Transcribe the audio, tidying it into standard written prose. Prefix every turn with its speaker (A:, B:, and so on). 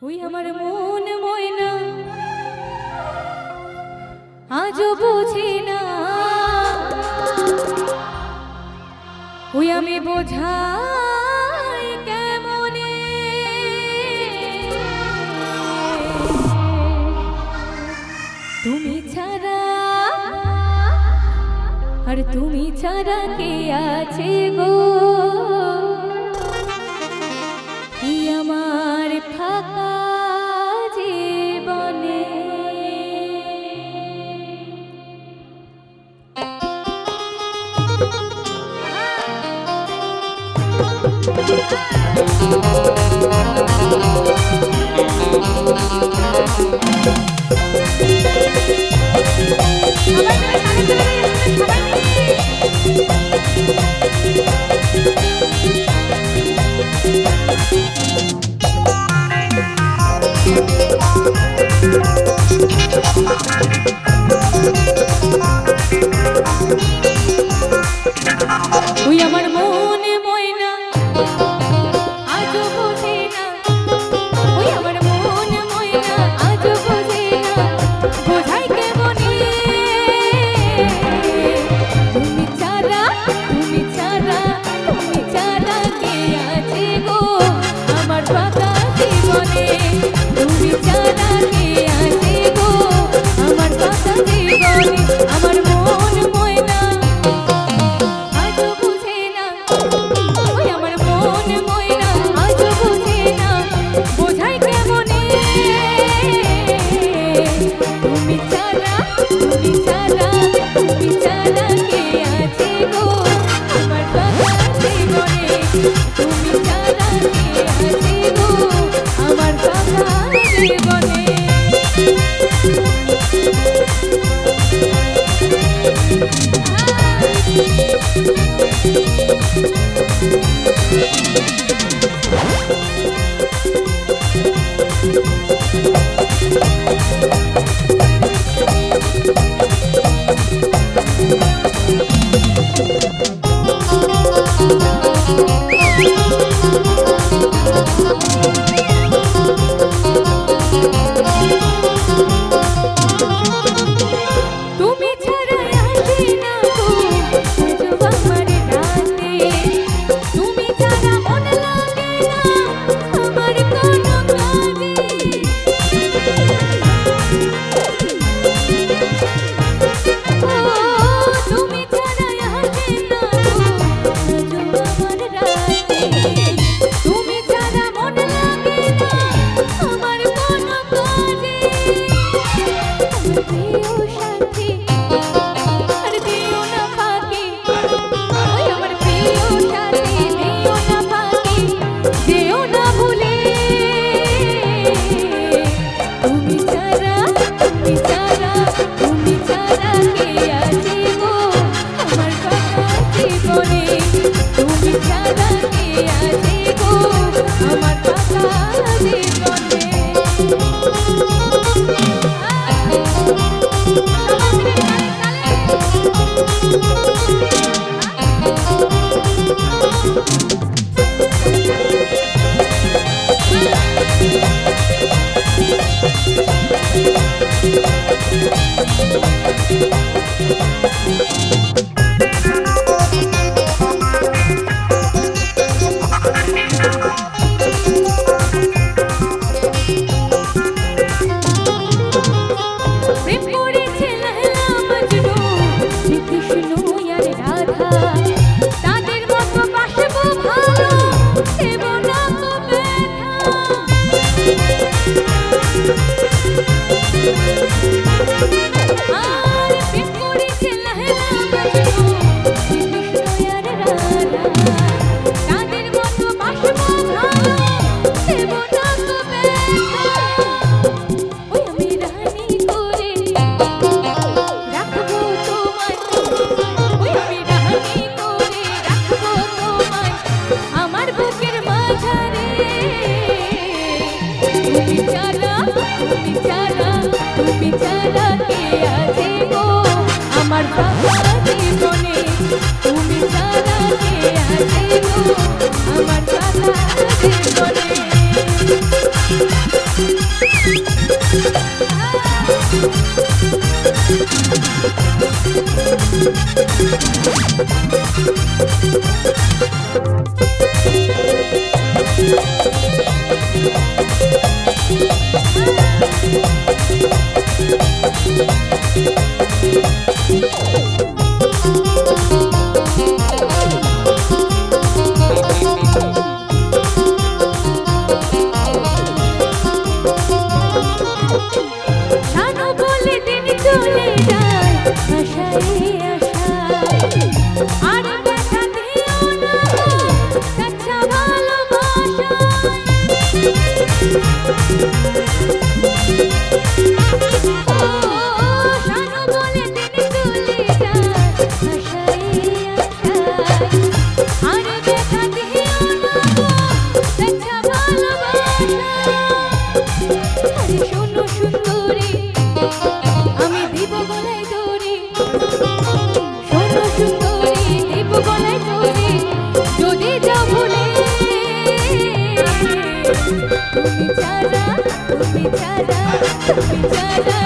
A: ওই আমার মন ময়না আজও বুঝি না, ওই আমি বোঝাই কেমনে তুমি ছাড়া, আর তুমি ছাড়া কে আছে গো, কি আমার ফাঁকা জীবনে। ওই আমার মনে ময়না আজও বোঝে না, ওই আমার মনে ময়না আজও বোঝে না, বোঝাই কেমনে তুমি ছাড়া, তুমি ছাড়া, তুমি ছাড়া কে আছে গো আমার ফাঁকা জীবনে, তুমি ছাড়া কে আছে গো আমার ফাঁকা জীবনে। আমার মন ময়না আজও বুঝে না, ওই আমার মন ময়না আজও বুঝে না, বোঝাই কেমনে তুমি ছাড়া, তুমি ছাড়া, তুমি ছাড়া কে আছে গো আমার ফাঁকা জীবনে, তুমি ছাড়া কে আছে গো আমার ফাঁকা জীবনে। তুমি ছাড়া আসে না গো আমার রাতে, তুমি ছাড়া মন লাগে না আমার কোনো কাজে, তুমি ছাড়া আসে না গো আমার রাতে, তুমি ছাড়া মন লাগে না আমার কোনো কাজে। প্রিয় সাথী আর দিও না ফাঁকি, ওই আমার প্রিয় সাথী দিও না ফাঁকি, যেও না ভুলে তুমি ছাড়া, তুমি ছাড়া, তুমি ছাড়া কে আছে গো আমার ফাঁকা জীবনে, তুমি ছাড়া কে আছে গো আমার ফাঁকা জীবনে। প্রেম করেছে লায়লা মজনু, শ্রীকৃষ্ণ আর রাধা, তাদের মতো বাসবো ভালো, দেব না তো ব্যথা। আর প্রেম করেছে লায়লা মজনু, শ্রীকৃষ্ণ আর রাধা, তাদের মতো বাসবো ভালো, দেব না তো ব্যথা। ওই আমি রানী করে রাখবো তোমায়, ওই আমি রানী করে রাখবো তোমায় আমার বুকের মাঝারে, তুমি ছাড়া, তুমি ছাড়া, তুমি ছাড়া কে আছে গো আমার ফাঁকা জীবনে, তুমি ছাড়া কে আছে গো আমার ফাঁকা জীবনে। তুমি ছাড়া